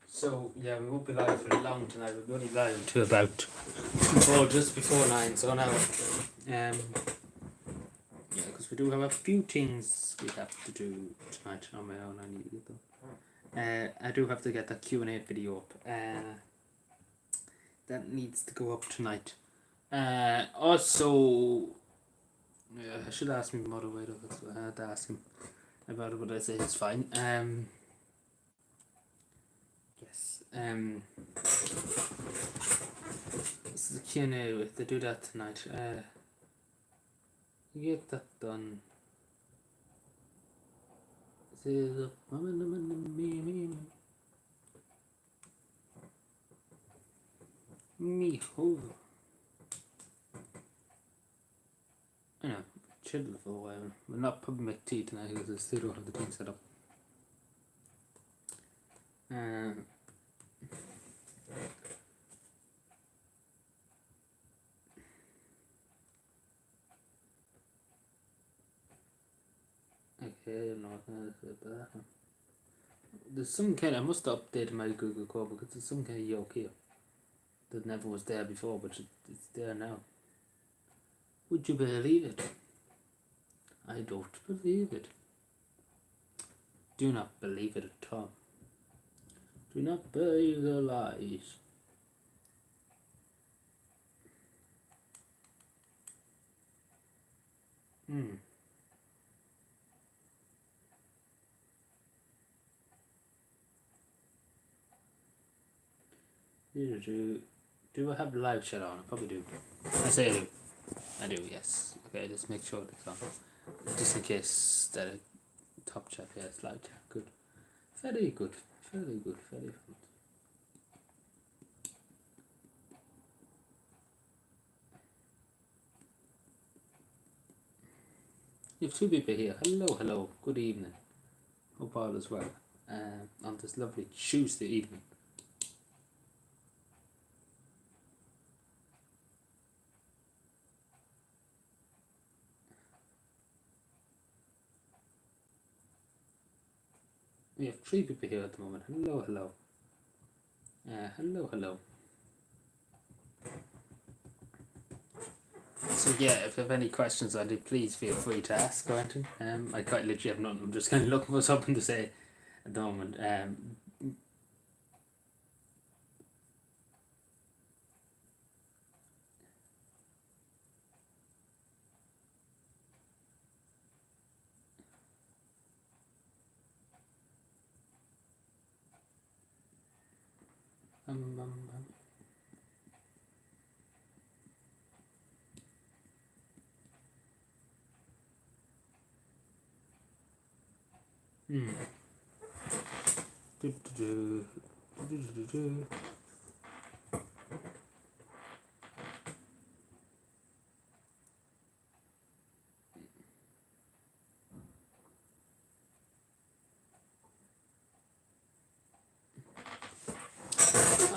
So yeah, we won't be live for long tonight. We'll be only live to about just before 9. So now, yeah, because we do have a few things we have to do tonight on my own. I need to get them. I do have to get that Q&A video up. That needs to go up tonight. Also, I should ask my moderator. I had to ask him about it, but I say it's fine. Yes. This is a Q&A. They do that tonight. Get that done. Me ho. I know, chill for a while. We're not putting my tea tonight because I still don't have the thing set up. Okay, no, there's some kind. I must have updated my Google Chrome because there's some kind of yoke here that never was there before, but it's there now. Would you believe it? I don't believe it. Do not believe it at all. Do not believe the lies. Do I have the live chat on? I probably do. I say I do. I do, yes. Okay, just make sure it's on. Just in case that top chat, yes, live chat. Good. Very good. Very good. Very good. You have two people here. Hello, hello. Good evening. Hope all is well. On this lovely Tuesday evening. We have three people here at the moment. Hello, hello. Hello, hello. So yeah, if you have any questions on it, please feel free to ask, Quentin. I quite literally have nothing. I'm just kind of looking for something to say at the moment.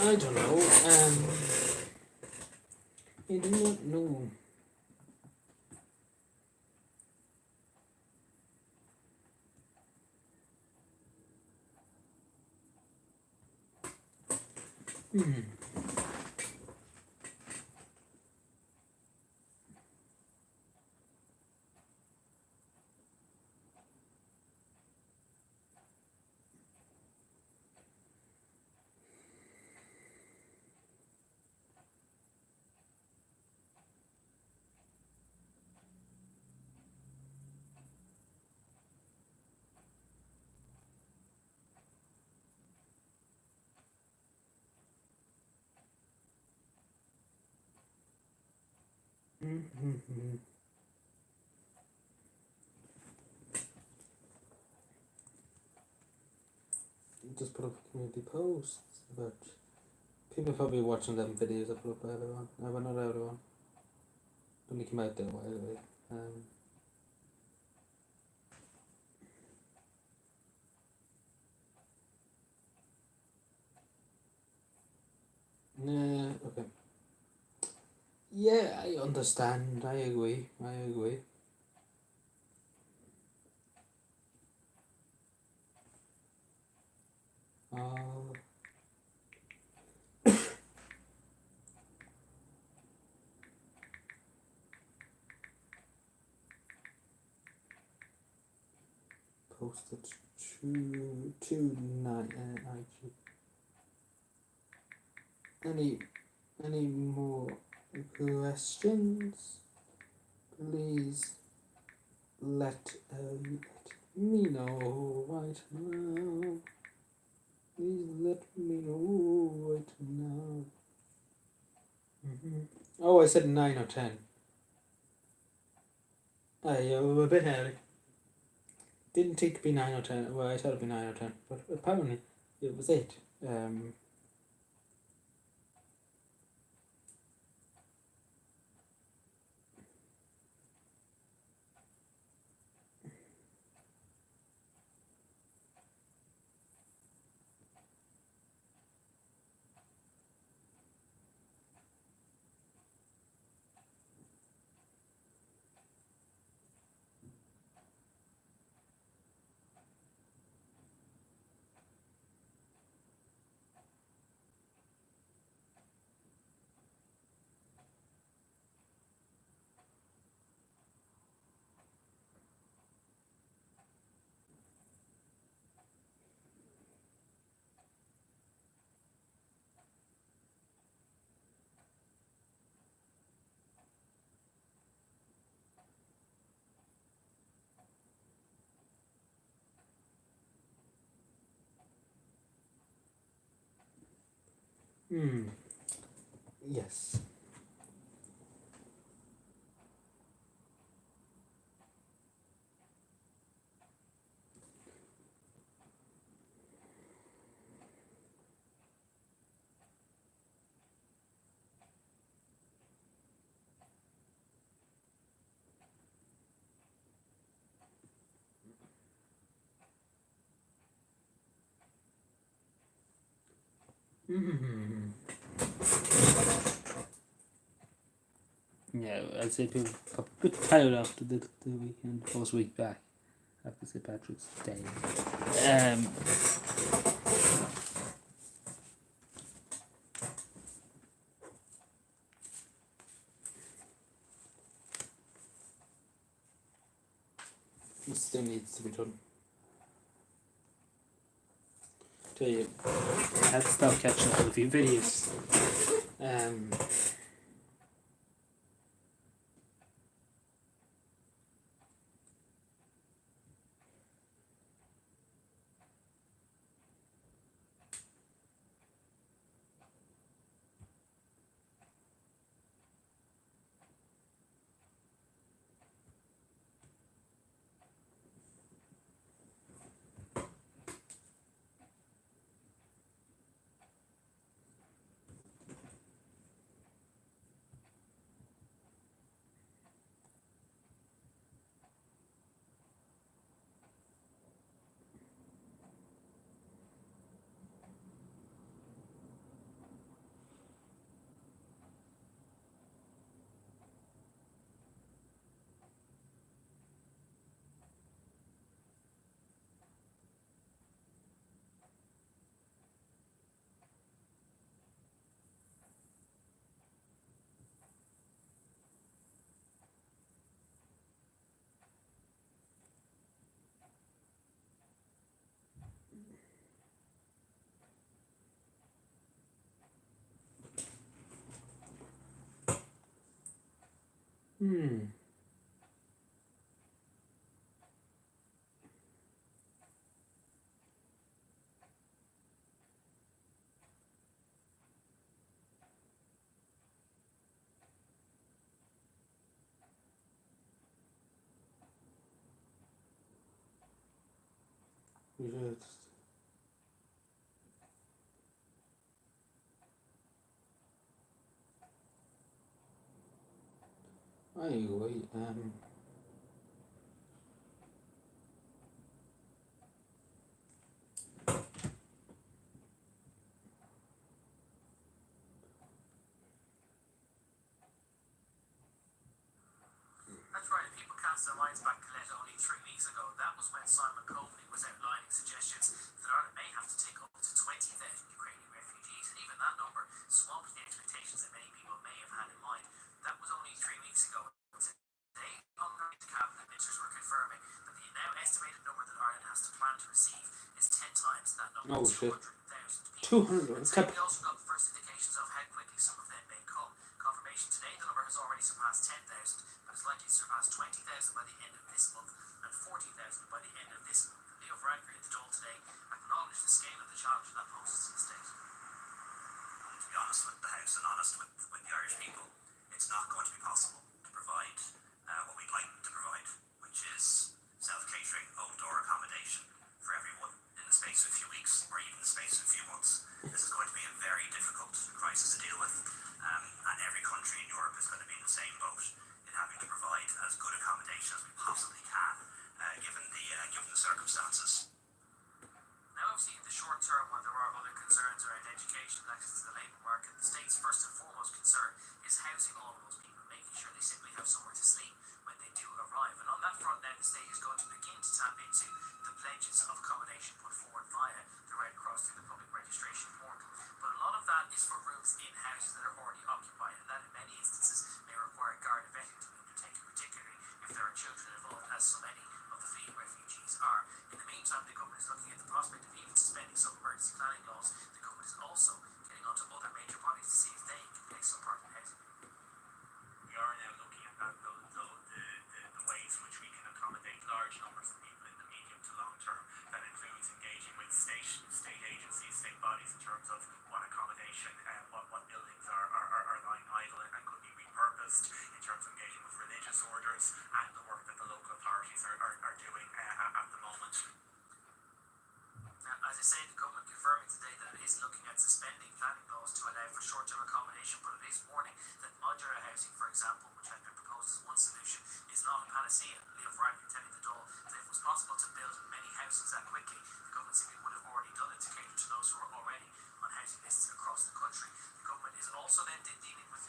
I don't know. I do not know. Just put up a community post about people probably watching them videos I put up earlier on. No, but not earlier on. Only came out there a while ago. Okay. Yeah, I understand. I agree. posted to IG. Any more questions? Please let me know right now. Please let me know right now. Oh, I said 9 or 10. I'm a bit early. Didn't take to be 9 or 10. Well, I thought it'd be 9 or 10, but apparently it was 8. Yes. Yeah, I'd say people are a bit tired after the weekend, first week back after St. Patrick's Day. It still needs to be done. Tell you, I had to stop catching up with a few videos. We should. Anyway, That's right, if people cast their minds back, Colette, only 3 weeks ago, that was when Simon Coveney was outlining suggestions that Ireland may have to take up to 20,000 Ukrainian refugees, and even that number swamped the expectations that many people may have had in mind. That was only 3 weeks ago. Today, Hungary cabinet ministers were confirming that the now estimated number that Ireland has to plan to receive is 10 times that number, Oh shit. 200,000 people. 200. Today we also got the first indications of how quickly some of them may come. Confirmation today, the number has already surpassed 10,000, but is likely to surpass 20,000 by the end of this month and 40,000 by the end of this month. And Leo Varadkar in the Dáil today acknowledged the scale of the challenge that poses to the state. To be honest with the House and honest with the Irish people, it's not going to be possible to provide what we'd like to provide, which is self-catering, own-door accommodation for everyone in the space of a few weeks or even the space of a few months. This is going to be a very difficult crisis to deal with, and every country in Europe is going to be in the same boat in having to provide as good accommodation as we possibly can, given the circumstances. Now, obviously, in the short term, when there are other concerns around education and access to the labour market, the state's first and foremost concern is housing all of those people, making sure they simply have somewhere to sleep when they do arrive. And on that front, now the state is going to begin to tap into the pledges of accommodation put forward via the Red Cross through the public registration portal. But a lot of that is for rooms in houses that are already occupied, and that in many instances may require Garda vetting to be undertaken, particularly if there are children involved, as so many of the fleeing refugees are. In the meantime, the government is looking at the prospect of even suspending some emergency planning laws. The government is also getting onto other major bodies to see if they can play some part in housing. We are now looking at the ways in which we can accommodate large numbers of people in the medium to long term. That includes engaging with state agencies, state bodies in terms of what accommodation, what buildings are lying idle and could be repurposed, in terms of engaging with religious orders and the work that the local authorities are doing at the moment. Now, as I say, the government confirming today that it is looking at suspending planning laws to allow for short-term accommodation, but it is warning that modular housing, for example, which has been proposed as one solution, is not a panacea. Leo Varadkar telling the Dáil that if it was possible to build many houses that quickly, the government simply would have already done it to cater to those who are already on housing lists across the country. The government is also then dealing with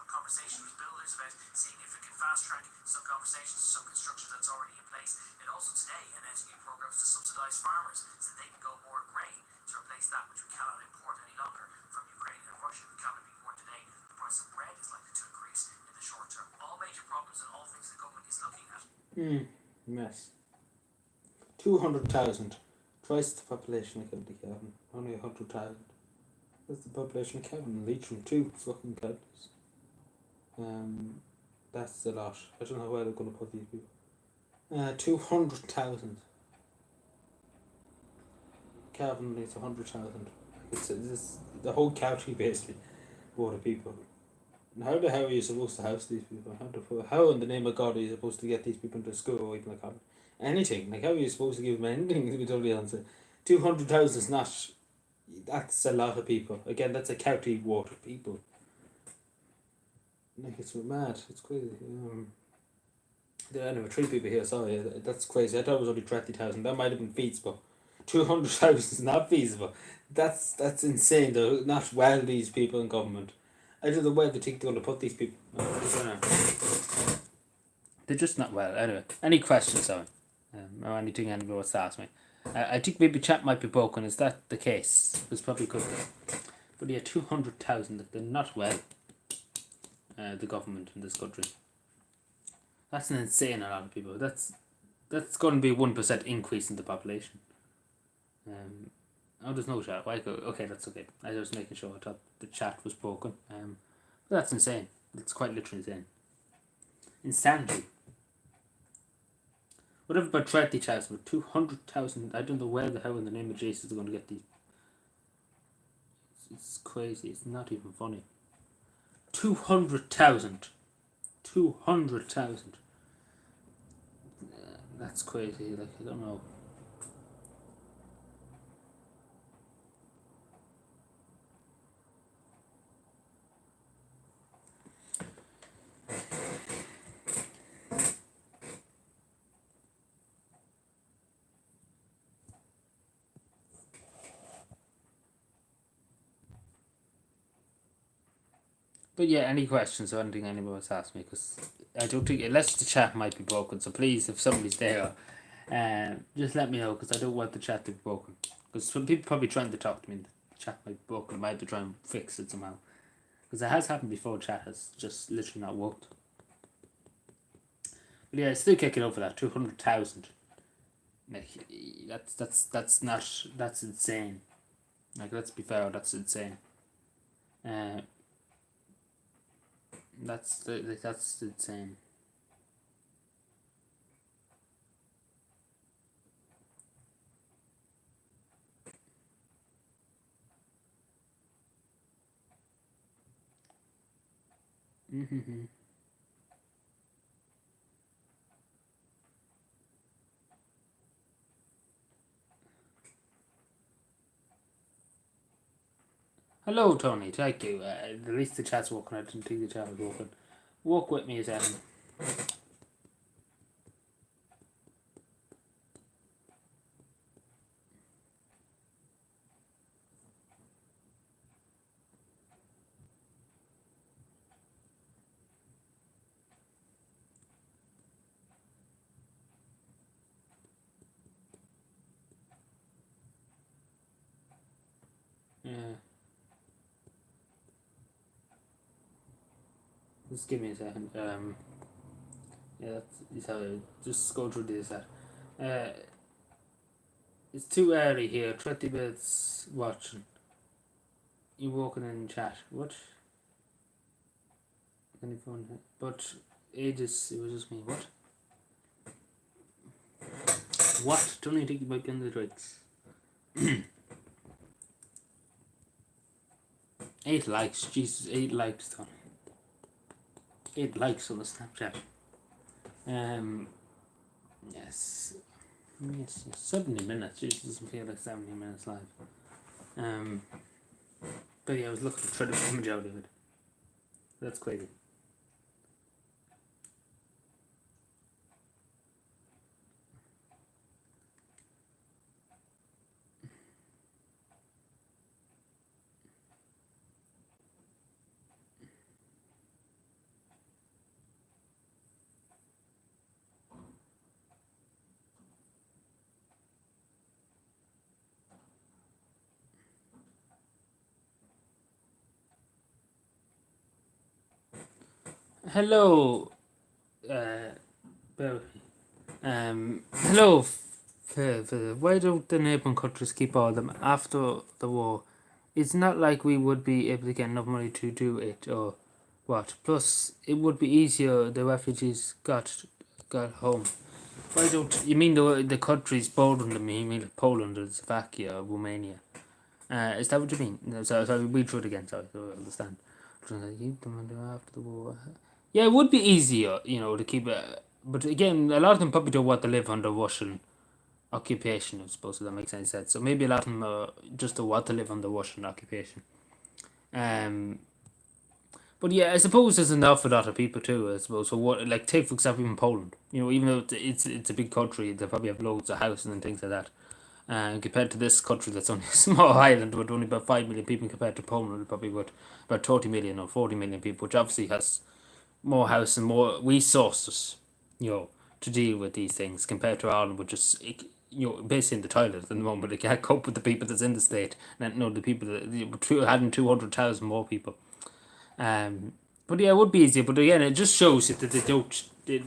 conversations with builders about seeing if it can fast-track some conversations, some construction that's already in place, and also today announcing new programs to subsidise farmers so they can go more grain to replace that which we cannot import any longer from Ukraine and Russia. We cannot be more today. The price of bread is likely to increase in the short term. All major problems and all things the government is looking at. Mess. 200,000. Twice the population of County Cavan. Only 100,000. That's the population of Cavan. Leitrim, 2 fucking counties. That's a lot. I don't know where they're going to put these people. 200,000. Cavan needs 100,000. It's the whole county basically. Water people. And how the hell are you supposed to house these people? How in the name of God are you supposed to get these people into school or even like anything? Like how are you supposed to give them anything? To be totally honest, 200,000 is not. That's a lot of people. Again, that's a county water people. Like it's mad. It's crazy. There are 3 people here. Sorry, that's crazy. I thought it was only 30,000. That might have been feasible. 200,000 is not feasible. That's insane. They're not well. These people in government. I don't know where they think they're going to put these people. They're just not well. Anyway, any questions, sorry? Or anything anybody wants to ask me? I think maybe chat might be broken. Is that the case? It probably could be. But yeah, 200,000. They're not well. The government in this country. That's an insane a lot of people. That's going to be 1% increase in the population. Oh, there's no chat. Why go? Okay, that's okay. I was making sure. I thought the chat was broken. But that's insane. It's quite literally insane. Insanity. Whatever about 30,000, but 200,000. I don't know where the hell in the name of Jesus they're going to get these. It's crazy. It's not even funny. 200,000. 200,000. That's crazy. Like I don't know. But yeah, any questions or anything anyone wants to ask me, because I don't think, unless the chat might be broken, so please, if somebody's there, just let me know, because I don't want the chat to be broken. Because some people probably trying to talk to me, and the chat might be broken, I might have to try and fix it somehow. Because it has happened before, chat has just literally not worked. But yeah, still kicking over that, 200,000. Like that's insane. Like, let's be fair, that's insane. That's insane. Mm-hmm. Hello, Tony. Thank you. At least the chat's working. I didn't think the chat was working. Walk with me a second. Yeah. Just give me a second. Yeah, that's how I just go through this. It's too early here. 30 minutes watching. You walking in chat. What? Any phone? But ages. It was just me. What? What? Don't you think you might be on the rights? 8 likes. Jesus, 8 likes, Tony. 8 likes on the Snapchat. Yes. Yes, 70 minutes. Jesus, doesn't feel like 70 minutes live. But yeah, I was looking to try to make a majority of it. That's crazy. Hello, hello, why don't the neighbouring countries keep all of them after the war? It's not like we would be able to get enough money to do it, or what? Plus, it would be easier. The refugees got home. Why don't you mean the countries bordering them? You mean like Poland or Slovakia or Romania? Is that what you mean? No, sorry, read through it again. Sorry, so I understand. Keep them after the war. Yeah, it would be easier, to keep it. But again, a lot of them probably don't want to live under Russian occupation, I suppose, if that makes any sense. So maybe a lot of them just don't want to live under Russian occupation. But yeah, I suppose there's an awful lot of people too, I suppose. So what, like, take for example even Poland. Even though it's a big country, they probably have loads of houses and things like that. Compared to this country that's only a small island with only about 5 million people, compared to Poland, probably with about 30 million or 40 million people, which obviously has more house and more resources, to deal with these things, compared to Ireland, which is, basically in the toilet at the moment. It can't cope with the people that's in the state, and no, the people that having 200,000 more people. But yeah, it would be easier. But again, it just shows that they don't, they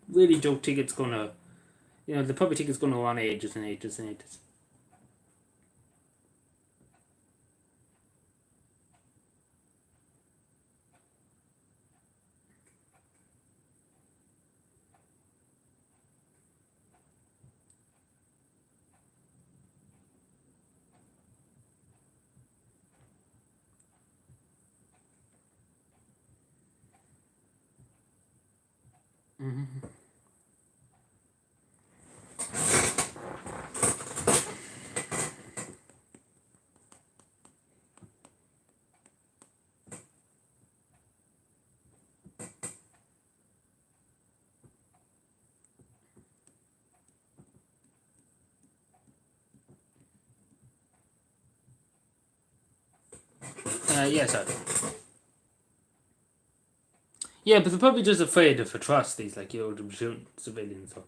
really don't think it's gonna, they probably think it's gonna go on ages and ages and ages. Mm-hmm. Yeah, sorry. Yeah, but they're probably just afraid of atrocities, like, them shooting civilians or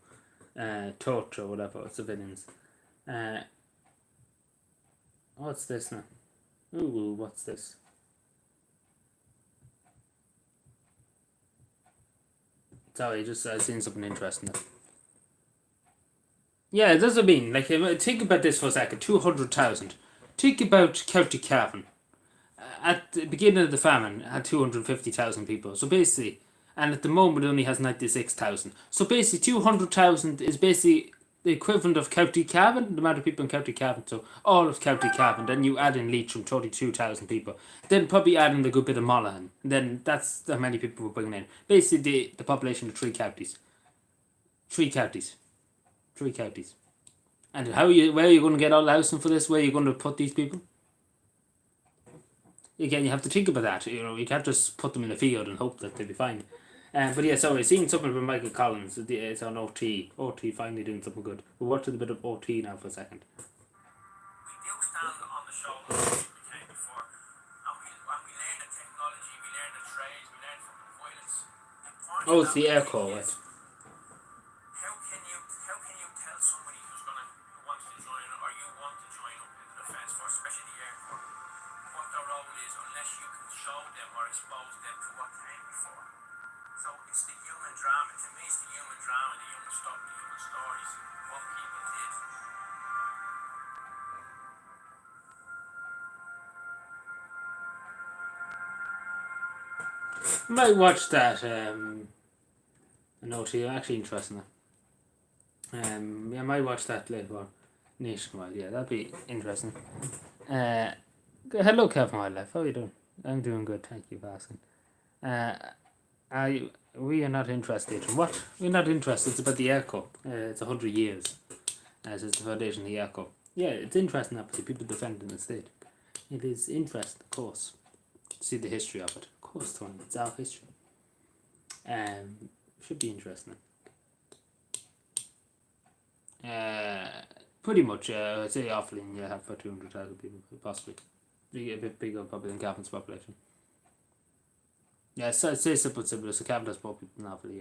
torture or whatever, civilians. What's this now? Ooh, what's this? Sorry, just seen something interesting. Yeah, that's what I mean. Like, think about this for a second. 200,000. Think about County Cavan. At the beginning of the famine, it had 250,000 people. So basically, and at the moment it only has 96,000. So basically, 200,000 is basically the equivalent of County Cavan, the amount of people in County Cavan. So all of County Cavan. Then you add in Leitrim, 32,000 people. Then probably add in the good bit of Monaghan. Then that's how many people we're bringing in. Basically, the population of three counties. Three counties. Three counties. And where are you going to get all the housing for this? Where are you going to put these people? Again, you have to think about that. You can't just put them in the field and hope that they'll be fine. But yeah, sorry, seeing something from Michael Collins. It's on OT. OT finally doing something good. We'll watch a bit of OT now for a second. We do stand on the shoulders of people who came before, and we learn the technology, we learn the trades, we learn from the pilots. Oh, it's the air call. Right? How can you tell somebody who wants to join or you want to join up in the defence force, especially the air corps, what their role is unless you can show them or expose them to what came before? So it's the human drama. To me, it's the human drama, the human stuff, the human stories, what people did. Might watch that. An OT. Actually interesting. Yeah, I might watch that later on. Nationwide. Yeah, that'd be interesting. Hello, Kevin Wildlife. How are you doing? I'm doing good. Thank you for asking. We are not interested in what? We're not interested. It's about the Air Corps. It's 100 years. As is the foundation of the Air Corps. Yeah, it's interesting, obviously. People defending the state. It is interesting, of course. To see the history of it. Of course, Tony. It's our history. Should be interesting. Pretty much, I'd say Offaly, you have about 200,000 people, possibly. A bit bigger, probably, than Cavan's population. Yeah, so I'd say simple. So Cavan has more people than Offaly,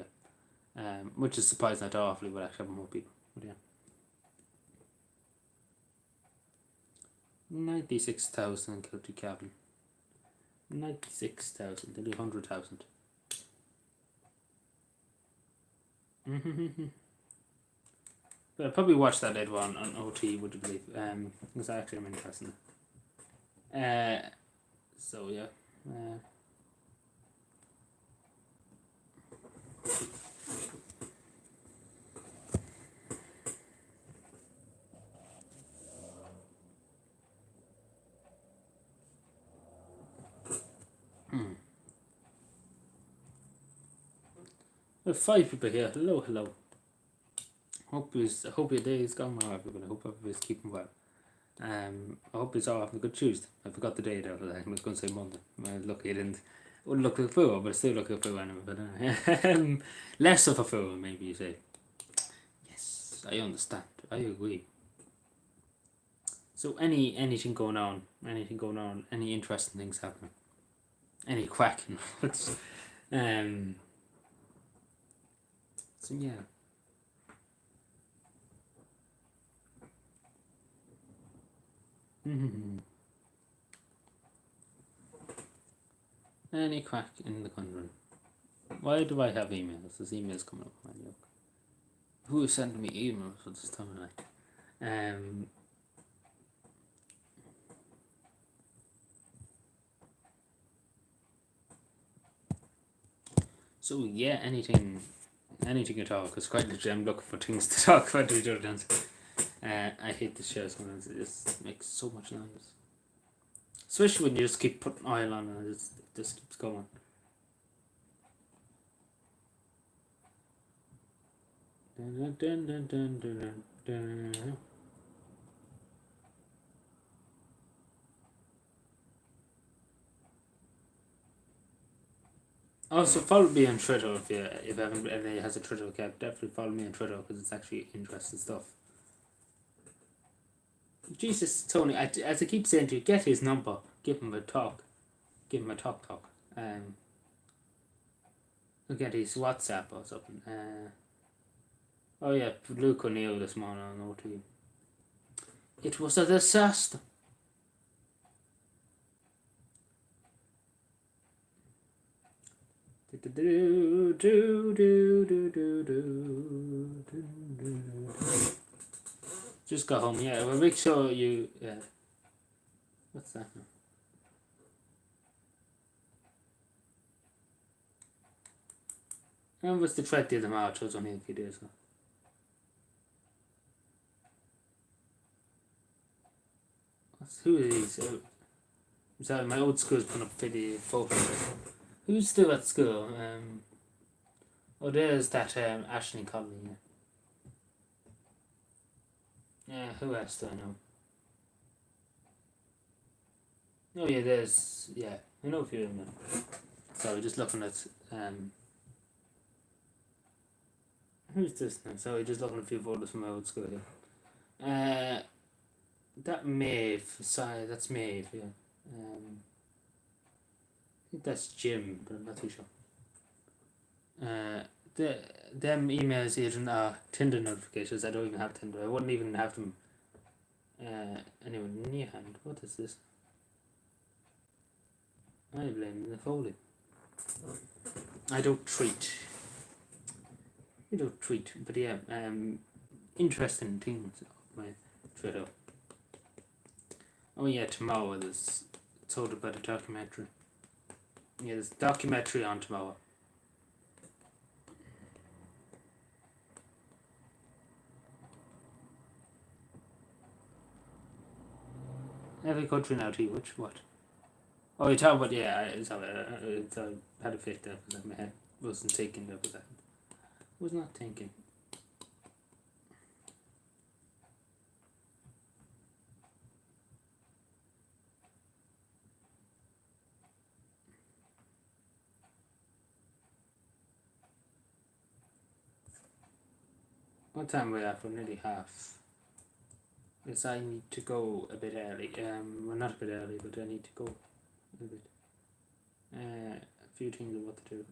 yeah. Which is surprising that Offaly would actually have more people. But yeah. 96,000 County Cavan. 96,000, nearly 100,000. But I'll probably watch that later on OT, would you believe? Because actually I'm interested. So yeah. We have 5 people here. Hello. Hope your day is going well, everybody. I hope everybody's keeping well. I hope it's all having a good Tuesday. I forgot the day there. I was going to say Monday. Lucky I didn't. Wouldn't look like a fool, but still look like a fool anyway. But less of a fool, maybe you say. Yes, I understand. I agree. So anything going on? Any interesting things happening? Any quacking? So yeah. Any crack in the country? Why do I have emails? There's emails coming up on my yoke. Who is sending me emails for this time of night? So yeah, anything at all, because quite literally I'm looking for things to talk about to each other. I hate this show sometimes. It just makes so much noise. Especially when you just keep putting oil on and it just keeps going. Also, follow me on Twitter if anybody has a Twitter account. Definitely follow me on Twitter because it's actually interesting stuff. Jesus, Tony, as I keep saying to you, get his number, give him a talk. Look at his WhatsApp or something. Oh yeah, Luke O'Neill this morning on OT. It was a disaster. Just got home, yeah. Well, make sure you. What's that now? When was the 20th of March? It was only a few days ago. Who are these? Sorry, my old school's putting up video photos. Who's still at school? Oh, there's that Ashton Conley. Yeah, who else do I know? Oh yeah, there's I know a few of them. Sorry, just looking at who's this now? Sorry, just looking at a few photos from my old school here. That Maeve, sorry, that's Maeve, yeah. I think that's Jim, but I'm not too sure. Them emails even are Tinder notifications. I don't even have Tinder. I wouldn't even have them anywhere near hand. What is this? I blame the folding. I don't treat. You don't treat, but yeah, interesting things on my Twitter. Oh yeah, tomorrow there's told about a documentary. Yeah, there's a documentary on tomorrow. Every country now, T. Which what? Oh, you're talking about I had a fit there because my head wasn't thinking that was that. Was not thinking. What time are we at? We're nearly half. Yes, I need to go a bit early. Well, not a bit early, but I need to go a bit. A few things of what to do.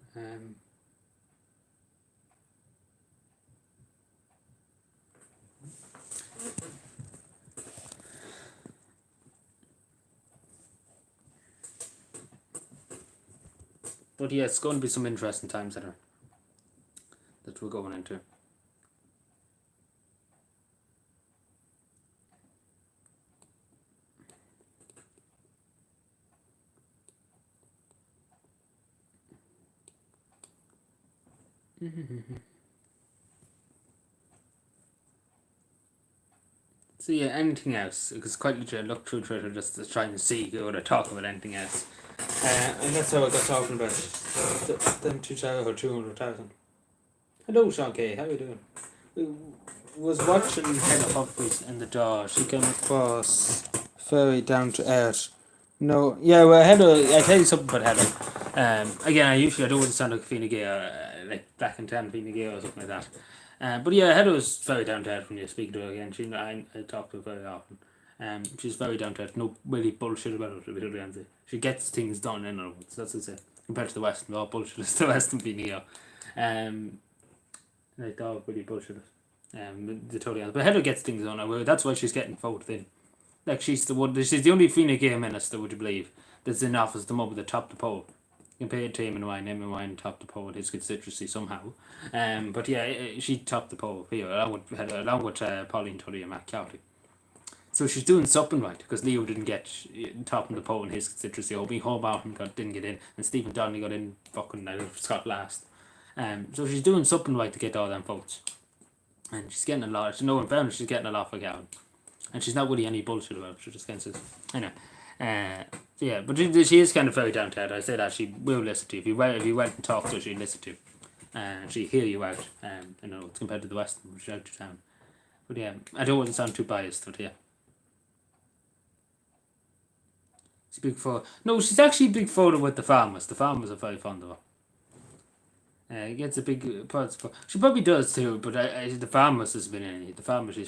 But yeah, it's going to be some interesting times that we're going into. So yeah, anything else? Because quite literally I looked through Twitter just to try and see or to talk about anything else. And that's how I got talking about them 200,000. Hello Sean Kay, how are you doing? We was watching Hedda Humphries in the door. She came across very down to earth. No, yeah, well Hedda, I tell you something about Hedda. Again, I don't want to sound like Fine Gael, like Black and Tan Fine Gael or something like that. But yeah, Hedda was very down to earth when you speak to her again. I talk to her very often. She's very down to earth. No really bullshit about it. To be totally honest, she gets things done in her. So that's what I say. Compared to the Western, all bullshit is the Western Fine Gael. Like all really bullshit. They're totally honest. But Hedda gets things done. Well, that's why she's getting voted in. Like she's the only Fine Gael minister, would you believe, that's in office the moment at the top of the poll. Compared to Eamon Wine topped the poll with his constituency somehow. But yeah, she topped the poll here along with Pauline Tully and Matt Cowley. So she's doing something right because Leo didn't get top of the poll in his constituency. Home Mountain didn't get in, and Stephen Donnelly got in fucking Scott last. So she's doing something right to get all them votes, and she's getting a lot. No, in fairness, she's getting a lot for Gavin, and she's not really any bullshit about it. She just kind of says, anyway. Yeah, but she is kind of very down to earth. I say that she will listen to you. If you went and talked to her, she'd listen to you. And she'd hear you out. Compared to the Western, which is out of town. But yeah, I don't want to sound too biased, but yeah. She's big for. No, she's actually big photo with the farmers. The farmers are very fond of her. Gets a big part. She probably does too, but the farmers has been in it. The farmers are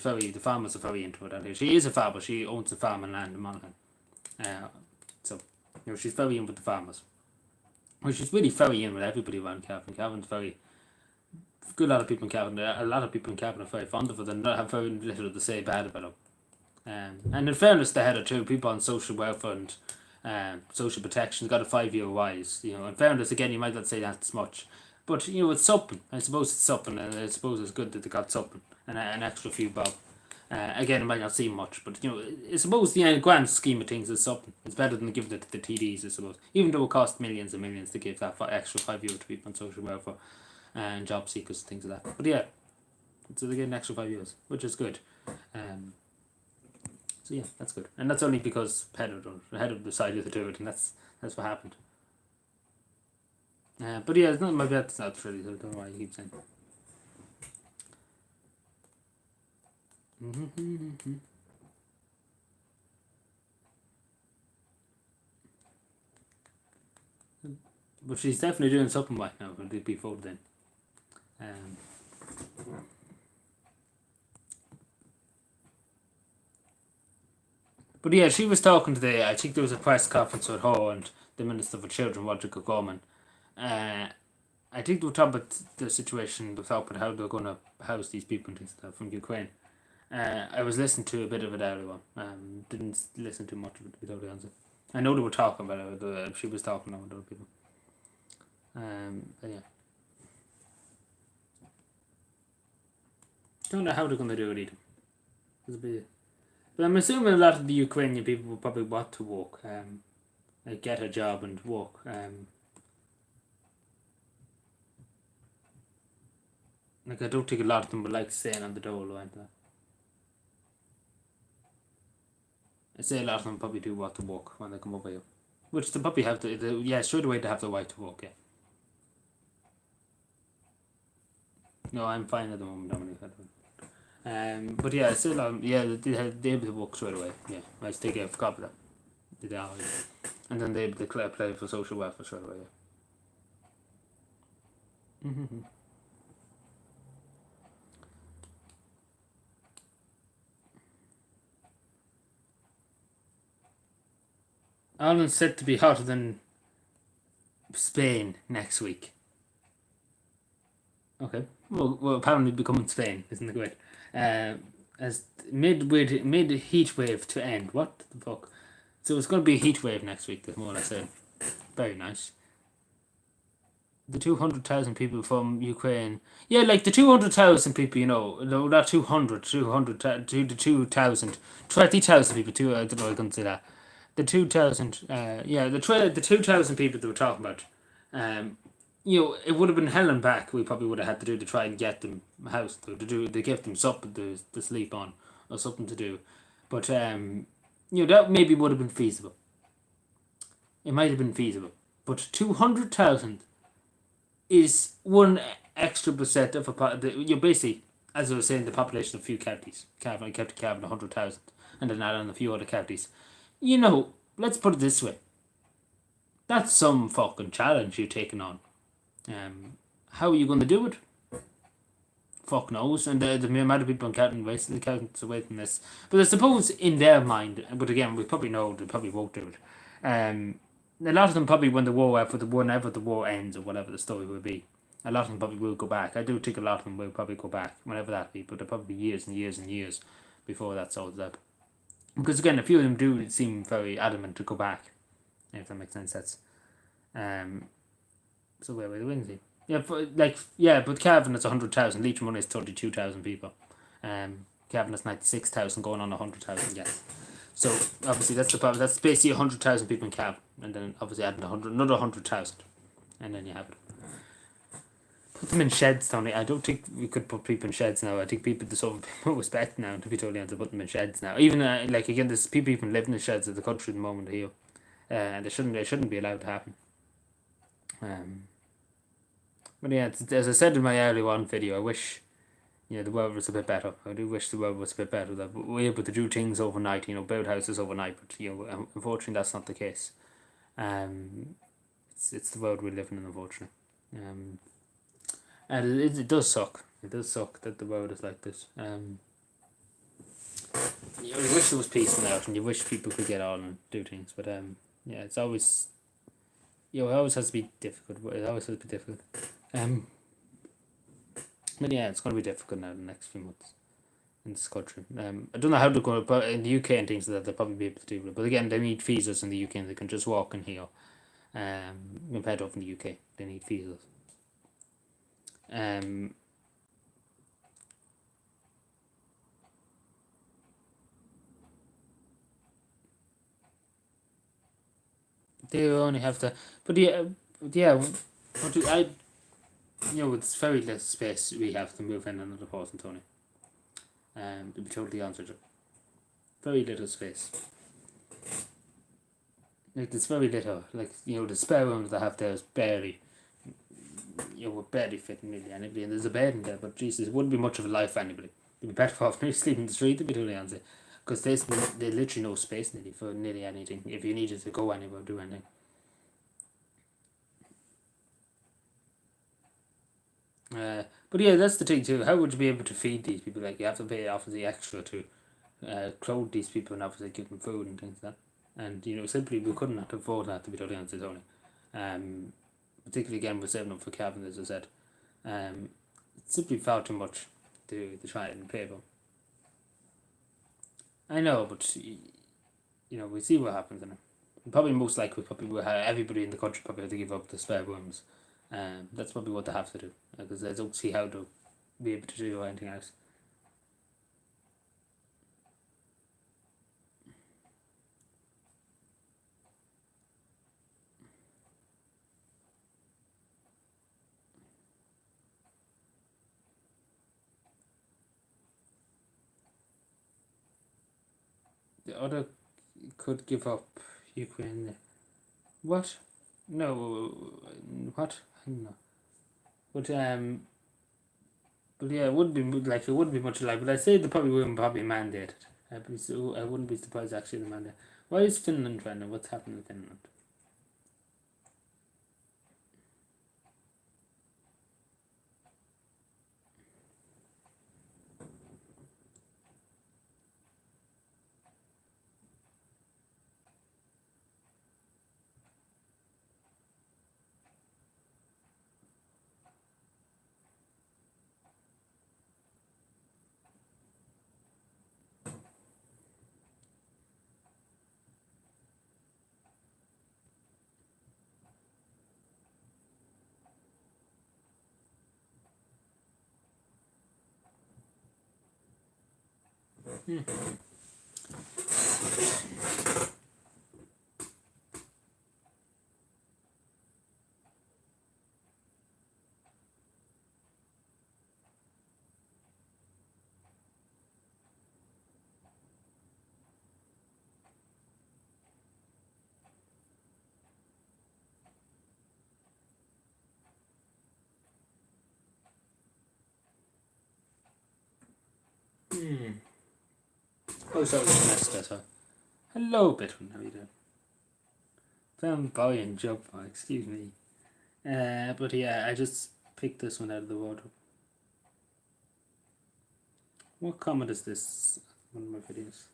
very into it out here. She is a farmer. She owns a farm and land in Monaghan. So she's very in with the farmers. Well, she's really very in with everybody around Cavan. Cavan's very good. A lot of people in Cavan are very fond of her and have very little to say bad about her. And in fairness to Hedda too, people on social welfare and social protection got a 5-year rise. In fairness, again, you might not say that's much, but it's something. I suppose it's something, and I suppose it's good that they got something and an extra few bob. Again, it might not seem much, but I suppose the grand scheme of things is something. It's better than giving it to the TDs, I suppose. Even though it costs millions and millions to give that extra €5 to people on social welfare and job seekers and things like that. But yeah, so they get an extra €5, which is good. So yeah, that's good, and that's only because Head decided to do it, and that's what happened. But yeah, it's not my bet. It's not really. So don't know why you keep saying. But she's definitely doing something right now. It'll be folded in. But yeah, she was talking today. I think there was a press conference with her and the Minister for Children, Roger Gorman. I think they were talking about the situation, they talking about how they're going to house these people and stuff from Ukraine. I was listening to a bit of it earlier on. Didn't listen to much of it, to be totally honest. I know they were talking about it. She was talking about other people. Yeah. Don't know how they're going to do it either. But I'm assuming a lot of the Ukrainian people will probably want to work, like get a job and work. Like I don't think a lot of them would like staying on the dole like that. I say a lot of them probably do want to work when they come over here, which they probably have to. Yeah, straight away they have the right to work. Yeah. No, I'm fine at the moment, Dominic. But yeah, still, yeah, they able to work straight away. Yeah, I still get forgot about that. They are, yeah. And then they able to apply for social welfare straight away. Yeah. Ireland's set to be hotter than Spain next week. Okay. Well, apparently becoming Spain, isn't it great? As mid heat wave to end. What the fuck? So it's going to be a heat wave next week. That's more or less it. Very nice. The 200,000 people from Ukraine. Yeah, like the 200,000 people, not 200, 2,000, 20,000 people. I don't know. I couldn't say that. The 2,000. Yeah, the 2,000 people that we're talking about. It would have been hell and back. We probably would have had to do to try and get them a house to give them something to sleep on or something to do. But that maybe would have been feasible. It might have been feasible, but 200,000 is one extra percent of you're basically, as I was saying, the population of a few counties. Cavan, County Cavan, 100,000, and then add on a few other counties. Let's put it this way. That's some fucking challenge you're taking on. How are you going to do it? Fuck knows. And the amount of people counting away from this. But I suppose in their mind, but again, we probably know they probably won't do it. A lot of them probably whenever the war ends or whatever the story will be, a lot of them probably will go back. I do think a lot of them will probably go back whenever that be, but they'll probably be years and years and years before that sorts out. Because again, a few of them do seem very adamant to go back, if that makes any sense. So where were the Wednesday? Yeah, but Cavan is 100,000. Leitrim is 32,000 people. Cavan is 96,000 going on 100,000. Yes. So obviously that's the problem. That's basically 100,000 people in Cavan, and then obviously adding another 100,000, and then you have it. Put them in sheds, Tony. I don't think we could put people in sheds now. I think people deserve more respect now. To be totally honest, to put them in sheds now. Even again, there's people even living in sheds in the country at the moment here, and they shouldn't be allowed to happen. But yeah, as I said in my early one video, I wish the world was a bit better. I do wish the world was a bit better, that we're able to do things overnight, build houses overnight, but unfortunately that's not the case. It's the world we live in, unfortunately. And it does suck. It does suck that the world is like this. You wish there was peace now, and you wish people could get on and do things, but yeah, it's always it always has to be difficult. It always has to be difficult. But yeah, it's going to be difficult now in the next few months in this country. I don't know how they're going to, but in the UK and things like that, they'll probably be able to do it. But again, they need visas in the UK, and they can just walk in here. Compared to in the UK, they need visas. They only have to, but I, it's very less space we have to move in another person, Tony. To be totally honest with you, very little space. Like there's very little, like the spare rooms I have there is barely, we're barely fitting nearly anybody, and there's a bed in there, but Jesus, it wouldn't be much of a life for anybody. You'd be better off maybe sleeping in the street, to be totally honest, because there's literally no space nearly for nearly anything if you needed to go anywhere or do anything. But yeah, that's the thing too. How would you be able to feed these people? Like you have to pay obviously extra to clothe these people and obviously give them food and things like that. And simply we couldn't afford that, to be totally honest, Tony. Particularly again with saving up for cabin, as I said. It's simply far too much to try and pay them. I know, but we see what happens in it. Probably most likely, everybody in the country probably have to give up the spare rooms. That's probably what they have to do, because I don't see how they'll be able to do anything else. The other could give up Ukraine. What? No. What? No. But yeah, it wouldn't be much like. But I say they probably wouldn't mandate it. I wouldn't be surprised actually the mandate. Why is Finland trending? What's happening in Finland? Oh, sorry, Nesta. Hello, Bitcoin. How are you doing? Flamboyant job, excuse me. But yeah, I just picked this one out of the wardrobe. What comment is this? One of my videos.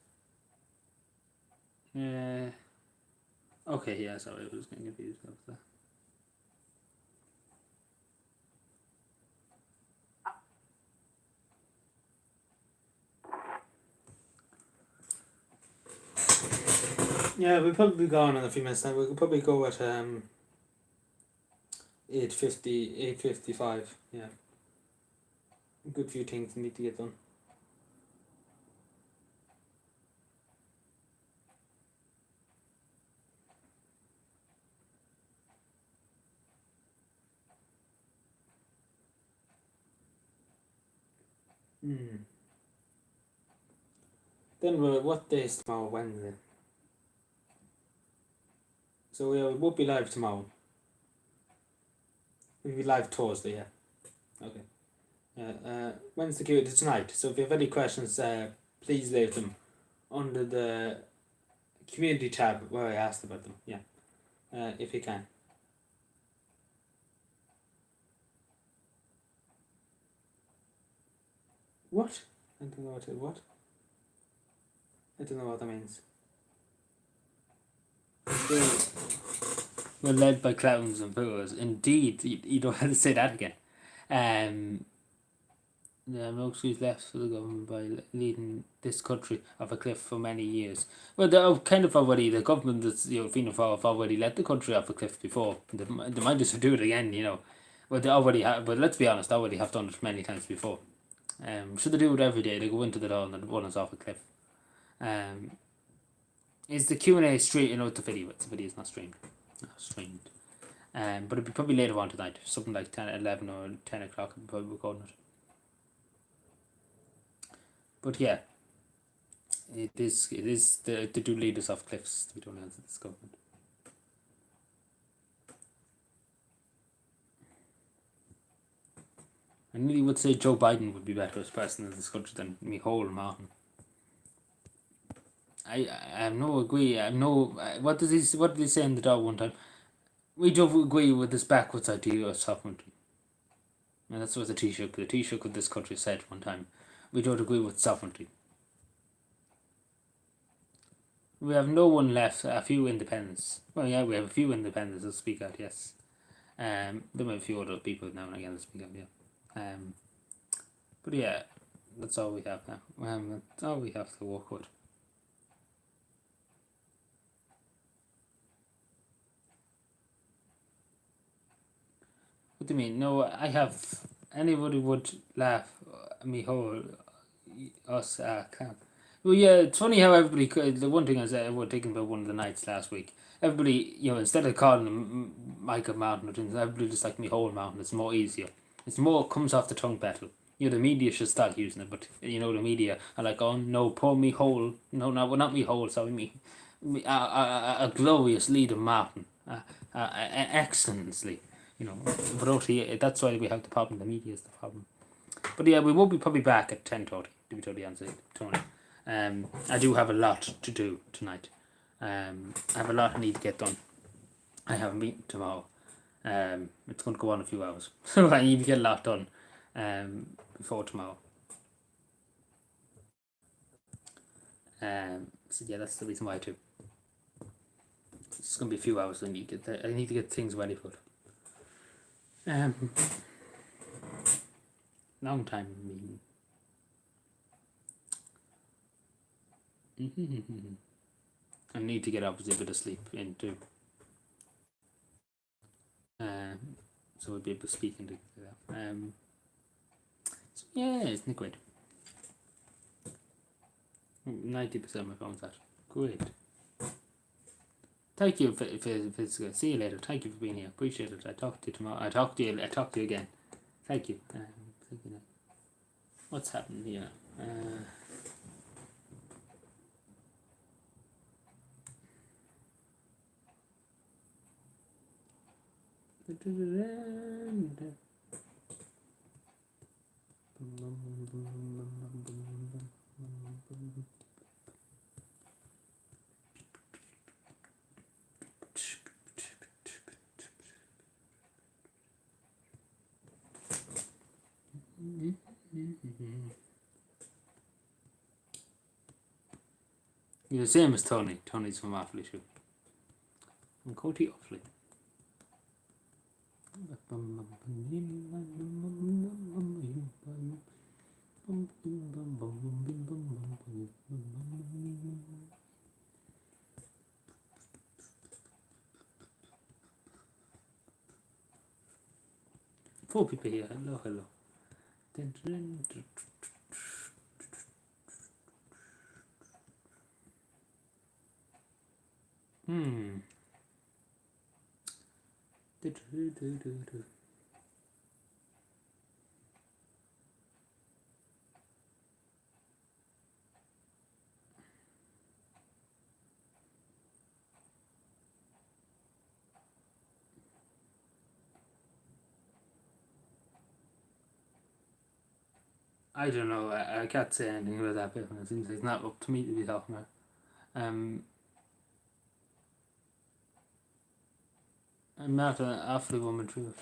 Okay, yeah, sorry, I was getting confused about that. Yeah, we'll probably go on in a few minutes now. We could probably go at 8:50, 8:55. Yeah, a good few things need to get done. Then what day is tomorrow? Wednesday. So we won't be live tomorrow. We'll be live Thursday, yeah. Okay. When's the Q&A tonight? So if you have any questions, please leave them under the community tab where I asked about them. Yeah. If you can. What? I don't know what. I don't know what that means. We're led by clowns and fools. Indeed, you don't have to say that again. No excuse left for the government by leading this country off a cliff for many years. Well, the government that's Fianna Fáil have already let the country off a cliff before. They might just do it again, Well, they already have, but let's be honest, they already have done it many times before. Should they do it every day? They go into the dawn and run us off a cliff. Is the Q&A straight? The video. The video is not streamed. streamed. But it'll be probably later on tonight, something like 10, 11 or 10 o'clock. I'll be probably recording it. But yeah, it is they do lead us off cliffs, to be totally honest, this government. I really would say Joe Biden would be better as president of this country than Micheál Martin. I have no agree. I have no. What did he say in the dog one time? We don't agree with this backwards idea of sovereignty. And that's what the Taoiseach of this country said one time. We don't agree with sovereignty. We have no one left. A few independents. Well, yeah, we have a few independents that speak out. Yes. There might be a few other people now and again that speak out. Yeah. But yeah, that's all we have now. That's all we have to work with. What do you mean? No, I have. Anybody would laugh me whole us can't. Well, yeah, it's funny how everybody. The one thing I said, we were thinking about one of the nights last week. Everybody, instead of calling him Michael Mountain or things, everybody just like Micheál Mountain. It's more easier. It's more comes off the tongue better. The media should start using it, but the media are like, oh no, poor Micheál. No, not Micheál. Sorry, a glorious leader, Martin. Excellently. But that's why we have the problem. The media is the problem. But yeah, we will be probably back at 10:30. To be totally honest, Tony. I do have a lot to do tonight. I have a lot I need to get done. I have a meeting tomorrow. It's going to go on a few hours, so I need to get a lot done before tomorrow. So yeah, that's the reason why too. It's going to be a few hours. I need to get things ready for it. Long time meeting. I need to get obviously a bit of sleep in too. So we'll be able to speak into that. So yeah, isn't it great? 90% of my phone's out. Great. Thank you for see you later. Thank you for being here. Appreciate it. I talk to you tomorrow. I talk to you again. Thank you. What's happened here? You're the same as Tony. Tony's from Offaly too. From County Offaly. Four people here. Hello. I don't know. I can't say anything about that bit. It seems it's not up to me to be talking about. I'm not an awfully woman too.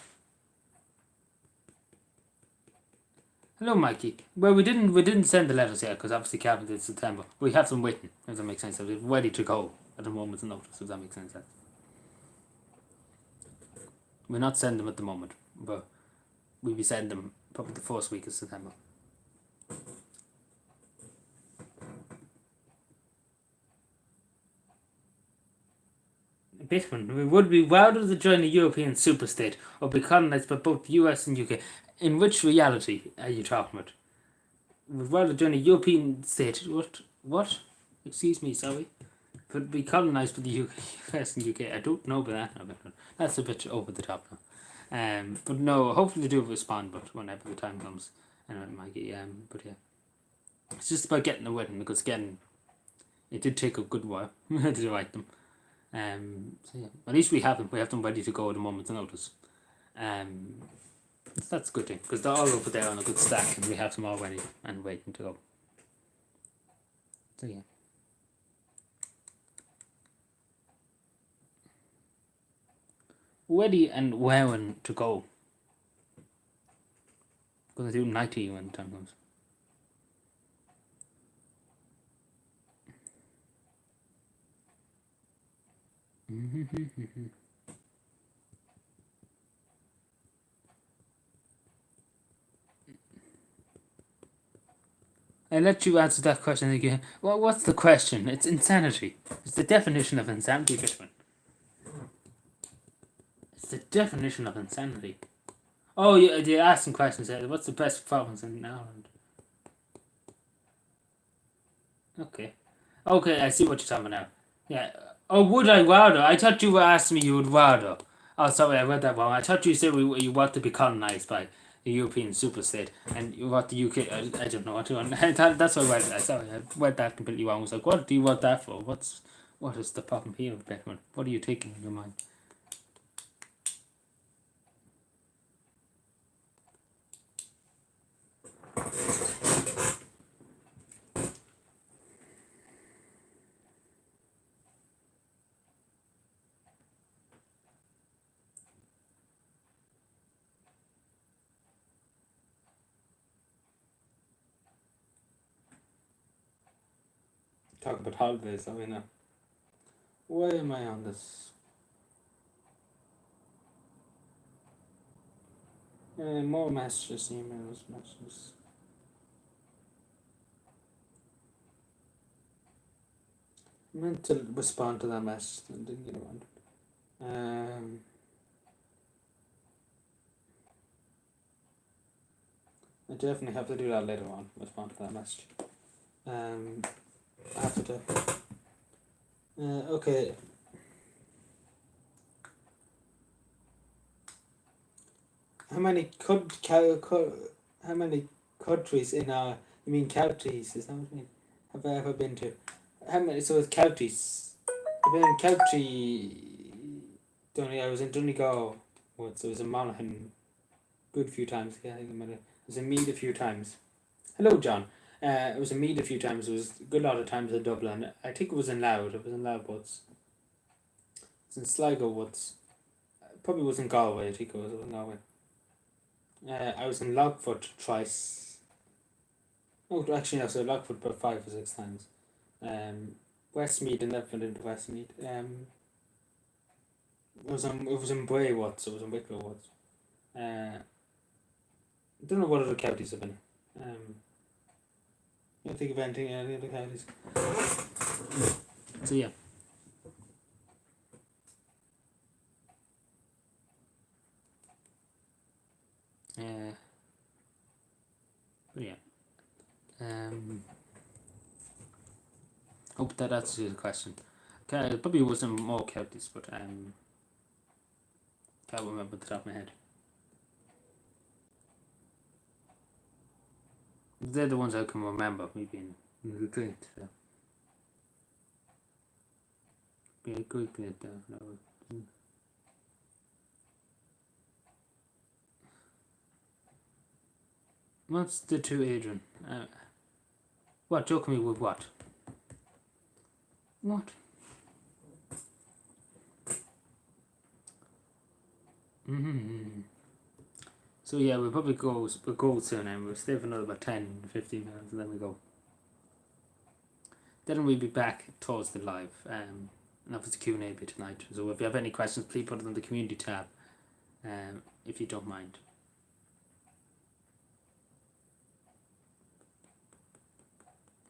Hello, Mikey. Well, we didn't send the letters yet because obviously Cabinet is September. We have them waiting. If that makes sense. We're ready to go at the moment's notice. If that makes sense. We're not sending them at the moment, but we'll be sending them probably the first week of September. Bitman, we would be rather to join a European superstate or be colonised by both the US and UK. In which reality are you talking about? We'd rather join a European state. What? Excuse me, sorry. But be colonised by the US and UK. I don't know about that now, but that's a bit over the top now. But no, hopefully they do respond, but whenever the time comes. Anyway, Maggie, but yeah. It's just about getting the win, because again, it did take a good while to write them. So yeah, at least we have them. We have them ready to go at a moment's notice. So that's a good thing, because they're all over there on a good stack, and we have them all ready and waiting to go. So yeah. Ready and raring to go. Gonna do 90 when the time comes. I let you answer that question again. Well, what's the question? It's insanity. It's the definition of insanity, Fishman. It's the definition of insanity. Oh, you asked some questions. What's the best province in Ireland? Okay. Okay, I see what you're talking about now. Yeah. Oh, would I rather? I thought you were asking me you would rather. Oh, sorry, I read that wrong. I thought you said you want to be colonised by the European superstate, and you want the UK. I don't know what you want. That's why I read it. Sorry, I read that completely wrong. I was like, what do you want that for? What is the problem here, Beckman? What are you taking in your mind? Talk about holidays, I mean, why am I on this? More messages, emails, messages. I meant to respond to that message and didn't get around it. I definitely have to do that later on, respond to that message. After the okay. How many how many countries in you mean counties, is that what you mean? Have I ever been to? How many, so it's counties. I've been in County I was in Donegal once, I was in Monaghan good few times, yeah, I was in Meath a few times. Hello John. It was in Meath a few times, it was a good lot of times in Dublin. I think it was in Louth, once. It was in Sligo once. Probably was in Galway, I think it was in Galway. I was in Lockfoot twice. Oh, actually, no, so Lockfoot about 5 or 6 times. Westmeath, I never been into Westmeath. It was in Bray once, it was in Wicklow once. I don't know what other counties I've been. I don't think of anything any other counties. So yeah. But yeah. Hope that answers the question. Okay, it probably wasn't more counties, but can't remember the top of my head. They're the ones I can remember, me being the Clint. So. Be a good Clint though. No. What's the two, Adrian? What, joking me with what? What? So yeah, we'll probably go soon, and we'll stay for another about 10, 15 minutes, and then we go. Then we'll be back towards the live, and that was the Q&A bit tonight. So if you have any questions, please put it on the community tab, if you don't mind.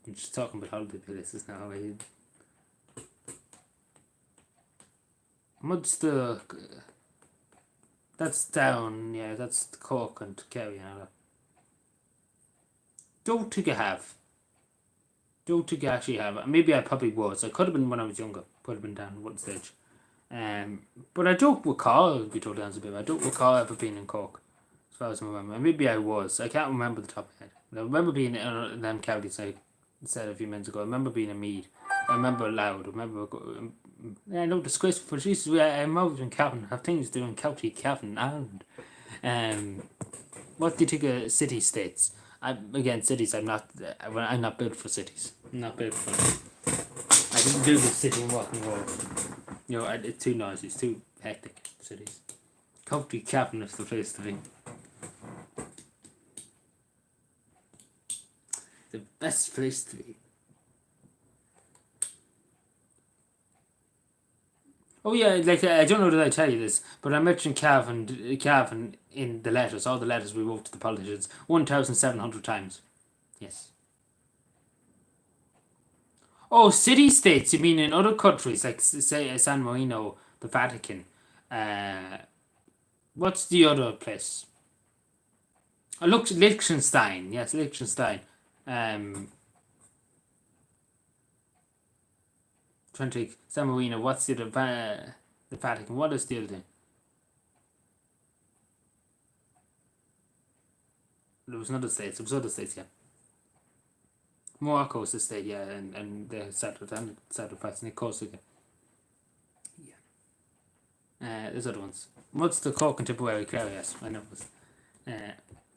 I'm just talking about holiday places now. Mudster, that's down, yeah, that's Cork and Kerry and all that. Don't think I have. Don't think I actually have. Maybe I probably was. I could have been when I was younger. Could have been down at one stage. But I don't recall, to be totally honest with you, I don't recall ever being in Cork, as far as I remember. Maybe I was. I can't remember the top of my head. I remember being in them counties I said a few minutes ago. I remember being in Meath. I remember Loud. I remember... I know, disgraceful. For Jesus, I remember in Cavan. I have things to do in County Cavan, Ireland. What do you think of city-states? Again, cities, I'm not built for cities. I'm not built for them. I didn't do the city and walk and roll. You know, it's too noisy, it's too hectic, cities. County Cavan is the place to be. The best place to be. Oh yeah, like, I don't know did I tell you this, but I mentioned Cavan in the letters, all the letters we wrote to the politicians, 1,700 times. Yes. Oh, city-states, you mean in other countries, like, say, San Marino, the Vatican. What's the other place? Oh, look, Liechtenstein. Yes, Liechtenstein. Trying to think, San Marino, what's the other, the Vatican, what is the other thing? There was other states, yeah. Morocco's a state, yeah, and the Saturday and Corsica. Yeah. There's other ones. What's the Cork and Tipperary Clare? Yes, I know this.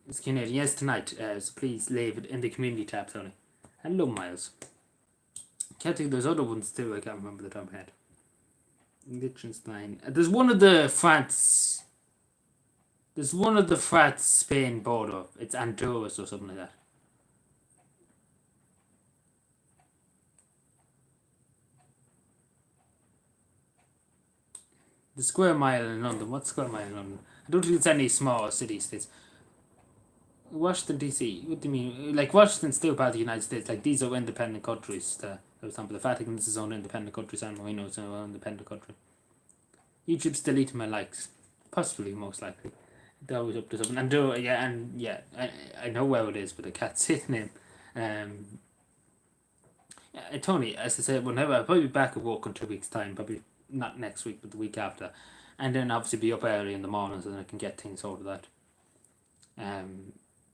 It's Canadian. Yes, tonight. So please leave it in the community tab, Tony. Hello, Miles. Can't think there's other ones too. I can't remember the top of my head. Liechtenstein. There's one of the France. There's one of the France-Spain border. It's Andorras or something like that. The square mile in London. What's square mile in London? I don't think it's any small city-states. Washington DC. What do you mean? Like, Washington's still part of the United States. Like, these are independent countries. For example, the Vatican is its own independent country. San Marino is its own independent country. YouTube's deleting my likes. Possibly, most likely. They're always up to something. I know where it is, but I can't say the name. Tony, as I said, whenever I'll probably be back at work in 2 weeks' time. Probably not next week, but the week after. And then obviously be up early in the morning so that I can get things sorted out.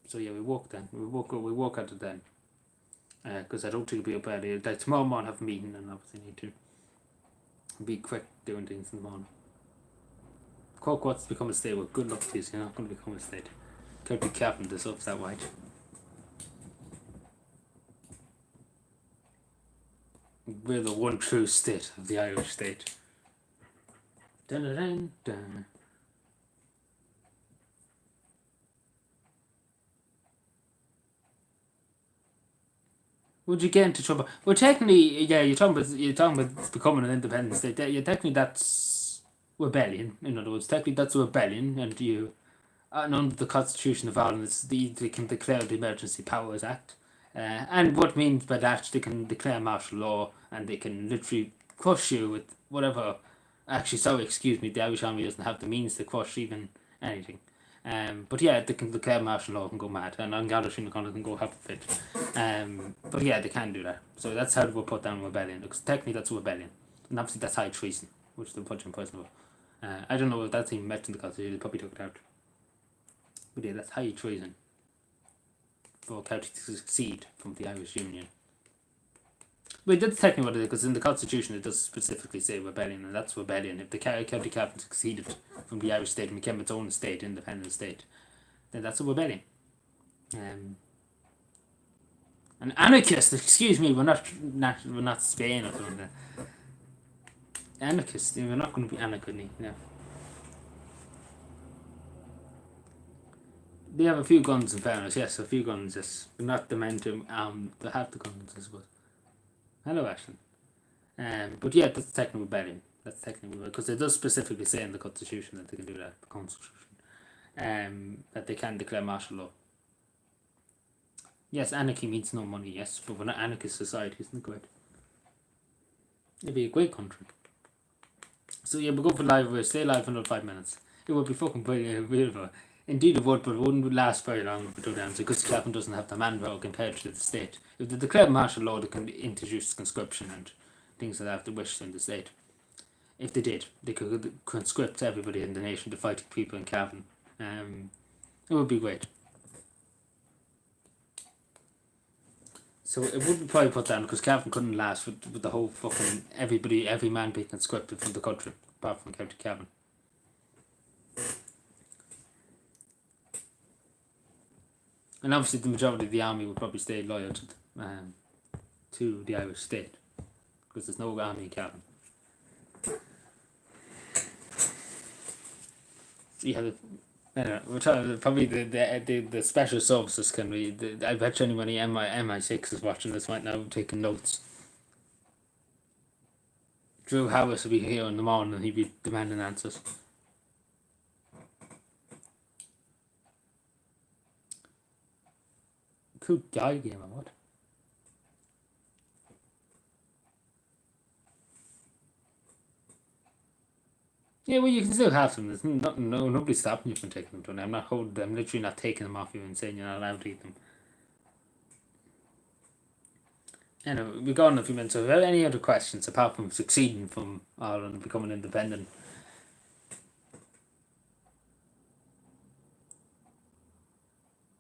So yeah, we walk then. We walk at it then. Because I don't think it'll be up early. Like, tomorrow morning I have a meeting and obviously need to be quick doing things in the morning. Cork wants to become a state. Well, good luck to you. You're not going to become a state. Could be Cavan this up that wide. We're the one true state of the Irish state. Dun dun dun dun. Would you get into trouble? Well, technically, yeah, you're talking about becoming an independent state. Yeah, technically that's rebellion. In other words, technically that's a rebellion, and you, under the Constitution of Ireland, they can declare the Emergency Powers Act, and what means by that, they can declare martial law, and they can literally crush you with whatever. Actually, sorry, excuse me, the Irish Army doesn't have the means to crush even anything. But yeah, they can declare martial law and go mad, and An Garda Síochána can go have a fit. But yeah, they can do that. So that's how they will put down rebellion, because technically that's a rebellion. And obviously that's high treason, which they'll put you in prison for. I don't know if that's even mentioned in the Constitution, they probably took it out. But yeah, that's high treason for a county to secede from the Irish Union. But that's technically what it is, because in the Constitution it does specifically say rebellion, and that's rebellion. If the county cabinet succeeded from the Irish state and became its own state, independent state, then that's a rebellion. An anarchist, excuse me, we're not Spain or something. Anarchist, we're not going to be anarchy, no. They have a few guns in fairness, yes, a few guns, yes. But not the men to they have the guns, I suppose. Hello, Ashton. But yeah, that's technical rebellion. That's technical, because it does specifically say in the Constitution that they can do that. The Constitution, that they can declare martial law. Yes, anarchy means no money. Yes, but we're not anarchist society, isn't it great? It'd be a great country. So yeah, we'll go for live. We'll stay live for another 5 minutes. It would be fucking brilliant, beautiful. Indeed, it would, but it wouldn't last very long. Because Cavan doesn't have the manpower compared to the state. If they declare martial law, they can introduce conscription and things like that if they wish in the state. If they did, they could conscript everybody in the nation to fight people in Cavan. It would be great. So it would probably put down because Cavan couldn't last with the whole fucking every man being conscripted from the country, apart from County Cavan. And obviously the majority of the army would probably stay loyal to the Irish state because there's no army in Cavan. Yeah, we're talking probably the special services can be. I bet you anybody MI6 is watching this right now taking notes. Drew Harris will be here in the morning and he'll be demanding answers. Cool guy game or what? Yeah, well, you can still have them. There's nobody's stopping you from taking them. I'm literally not taking them off you and saying you're not allowed to eat them. Anyway, we've gone a few minutes. So, without any other questions apart from succeeding from Ireland and becoming independent,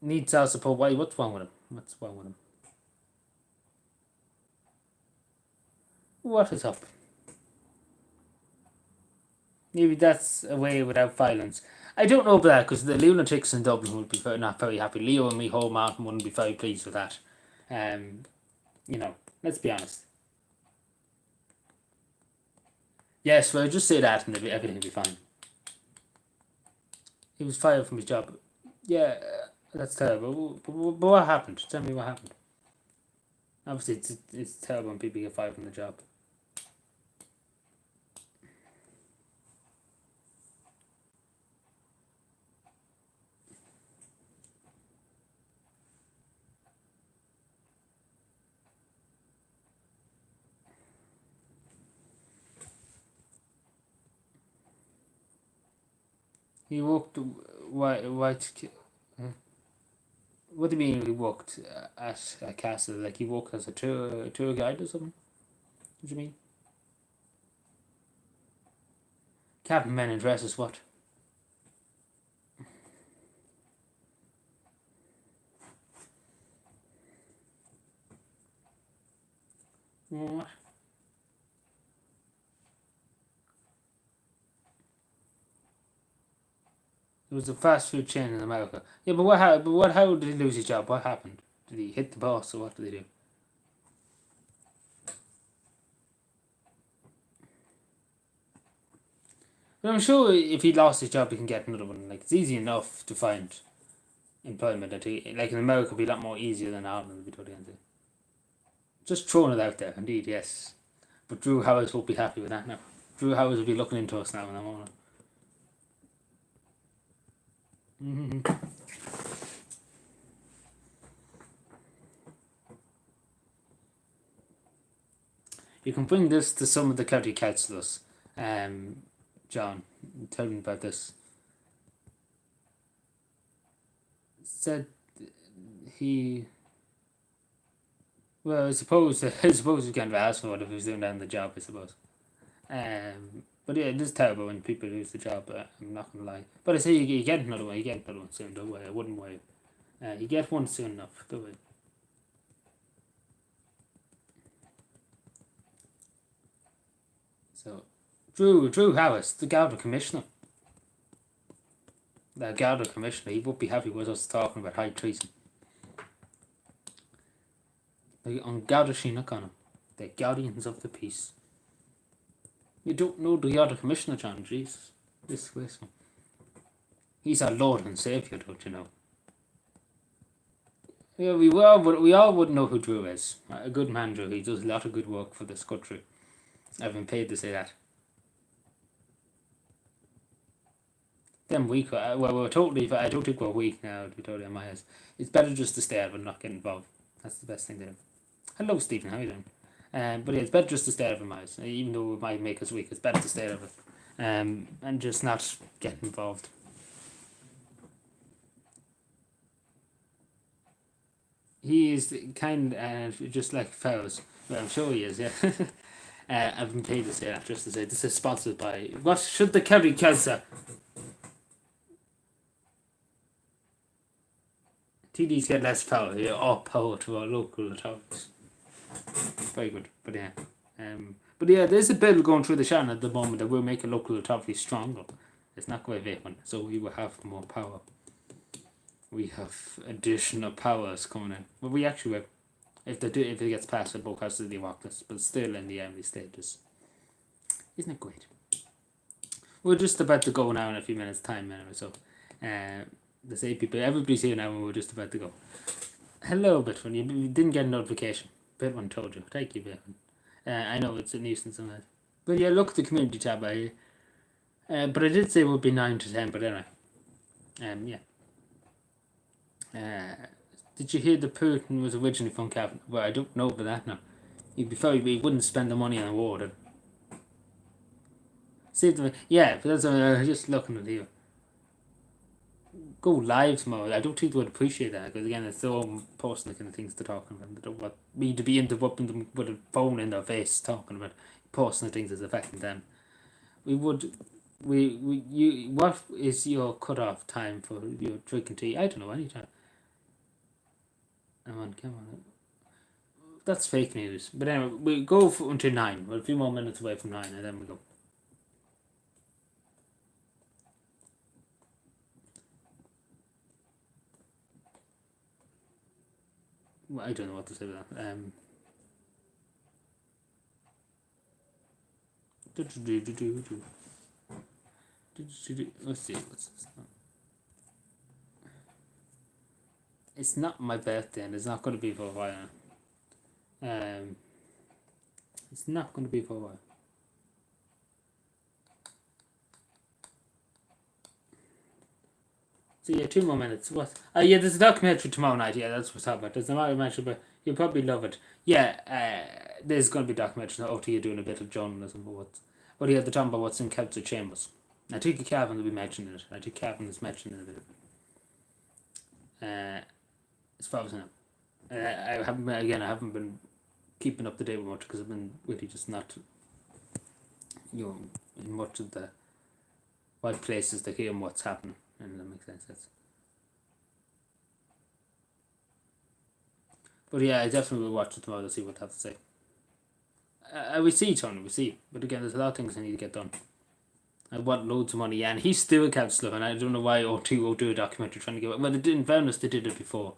needs our support. Why? What's wrong with him? What is up? Maybe that's a way without violence. I don't know about that because the lunatics in Dublin would be not very happy. Leo and me, whole Martin wouldn't be very pleased with that. Let's be honest. Yes, well, just say that and everything will be fine. He was fired from his job. Yeah, that's terrible. But what happened? Tell me what happened. Obviously, it's terrible when people get fired from the job. He walked. What do you mean he walked at a castle? Like he walked as a tour guide or something? What do you mean? Captain Men in dresses, what? What? It was a fast food chain in America. Yeah, but how did he lose his job? What happened? Did he hit the boss or what did he do? But I'm sure if he lost his job, he can get another one. Like, it's easy enough to find employment. Like in America, it'd be a lot more easier than Ireland, to be totally honest. Just throwing it out there, indeed, yes. But Drew Harris won't be happy with that now. Drew Harris will be looking into us now in the morning. You can bring this to some of the county councillors, John. Tell them about this. Said he. Well, I suppose we can't ask for it if he was doing that in the job. I suppose. But yeah, it is terrible when people lose the job. I'm not gonna lie. But I say you get another one. You get another one soon. Don't worry. I wouldn't worry. You get one soon enough. Don't worry. So, Drew Harris, the Garda Commissioner. The Garda Commissioner, he won't be happy with us talking about high treason. On Garda Síochána, the guardians of the peace. You don't know the Garda Commissioner, John, Jesus. This whistle. He's our Lord and Saviour, don't you know? Yeah, we all would know who Drew is. A good man, Drew. He does a lot of good work for this country. I've been paid to say that. Them weak. We're totally. I don't think we're weak now. To be totally on my eyes. It's better just to stay out and not get involved. That's the best thing to do. Hello, Stephen. How are you doing? But yeah, it's better just to stay out of my eyes. Even though it might make us weak, it's better to stay out of it. And just not get involved. he is kind just like Fowles. Well, I'm sure he is, yeah. I've been paid to say that, just to say this is sponsored by what should the county council. TDs get less power, yeah, all power to our local authorities. Very good, but yeah. But yeah, there's a bill going through the Shannon at the moment that will make a local authority stronger. It's not quite vacant, so we will have more power. We have additional powers coming in. But we actually will. If it gets passed at both houses of the Oculus, but still in the early stages. Isn't it great? We're just about to go now in a few minutes' time anyway, so there's 8 people. Everybody's here now and we're just about to go. Hello, Bitwin. You didn't get a notification. Bitwin told you. Thank you, Bitwin. I know it's a nuisance sometimes. But yeah, look at the community tab. But I did say it would be 9 to 10, but anyway. Yeah. Did you hear that Putin was originally from Calvin? Well, I don't know about that now. He wouldn't spend the money on a war. Yeah, but that's I was just looking at you. Go live tomorrow. I don't think they would appreciate that because again, it's their own personal kind of things to talk about. They don't want me to be interrupting them with a phone in their face talking about personal things that's affecting them. What is your cut-off time for your drinking tea? I don't know, any time. Come on. That's fake news. But anyway, we go until 9. We're a few more minutes away from 9 and then we go. Well, I don't know what to say about that. Let's see. What's this? It's not my birthday, and it's not going to be for a while. It's not going to be for a while. So yeah, 2 more minutes. What? Yeah, there's a documentary tomorrow night. Yeah, that's what's happening. There's a documentary, but you'll probably love it. Yeah, there's going to be a documentary. After you're doing a bit of journalism, but what you have to talk about what's in Celtic Chambers. I think Calvin will be mentioning it. I think Calvin is mentioning it a bit. As far as I know, I haven't been keeping up to date with much because I've been really just not, in much of the right places to hear what's happening, and that makes sense. But yeah, I definitely will watch it tomorrow to see what I have to say. We see, Tony, we see. But again, there's a lot of things I need to get done. I want loads of money, and he's still a councillor, and I don't know why O2 will do a documentary trying to get. Well, in fairness, they did it before.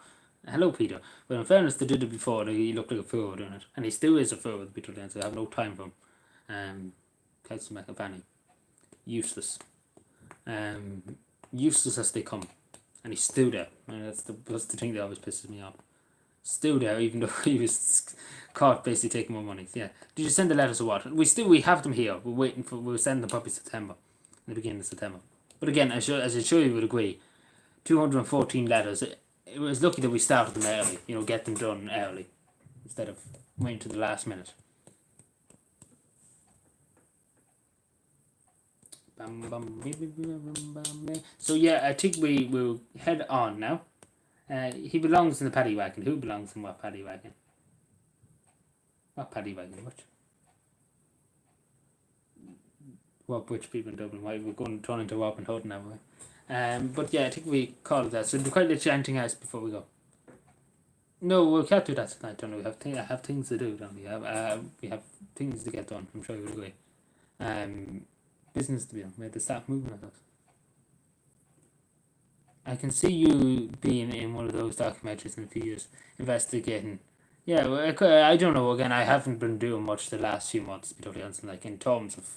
Hello, Peter. Well, in fairness, they did it before, and he looked like a fool doing it. And he still is a fool with Peter Lane, so I have no time for him. Councillor McAvaney. Useless. Useless as they come. And he's still there. And that's the thing that always pisses me off. Still there, even though he was caught basically taking more money. Yeah. Did you send the letters or what? We have them here. We'll send them probably September. In the beginning of September. But again, as I'm sure you would agree, 214 letters. It was lucky that we started them early, get them done early, instead of waiting to the last minute. So yeah, I think we will head on now. He belongs in the paddy wagon. Who belongs in what paddy wagon? What paddy wagon? What which people in Dublin? Why we're going to turn into Robin Hood now? But yeah, I think we call it that. So do quite let you anything else before we go. No, we can't do that tonight, don't we? I have things to do, don't we? We have things to get done. I'm sure you would agree. Business to be done. We have to start moving at us. I can see you being in one of those documentaries in a few years, investigating. Yeah, well, I don't know. Again, I haven't been doing much the last few months, to be totally honest. Like in terms of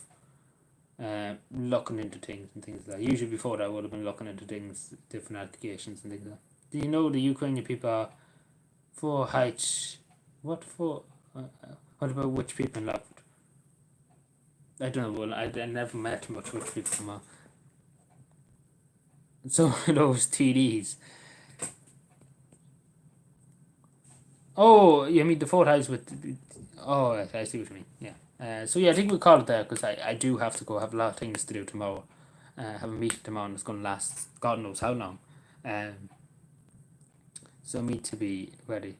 looking into things and things like that. Usually before that, I would have been looking into things, different applications and things like that. Do you know the Ukrainian people are for heights? What for? What about which people in Lockwood? I don't know. Well, I never met much which people from are. So those TDs. Oh, you mean the 4 ties with? Oh, I see what you mean. Yeah. So yeah, I think we'll call it there because I do have to go. Have a lot of things to do tomorrow. Have a meeting tomorrow and it's going to last God knows how long. So I need to be ready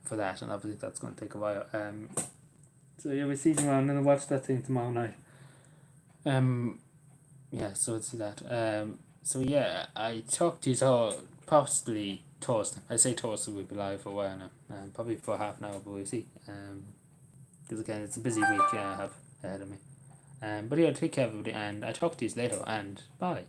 for that, and obviously that's going to take a while. So yeah, we'll see tomorrow. I'm gonna watch that thing tomorrow night. Yeah, so let's see that. So yeah, I talked to you all possibly Thursday. I say Thursday we'll be live for a while now. Probably for half an hour, but we'll see. Because again, it's a busy week I have ahead of me. But yeah, take care everybody, and I talk to you later, and bye.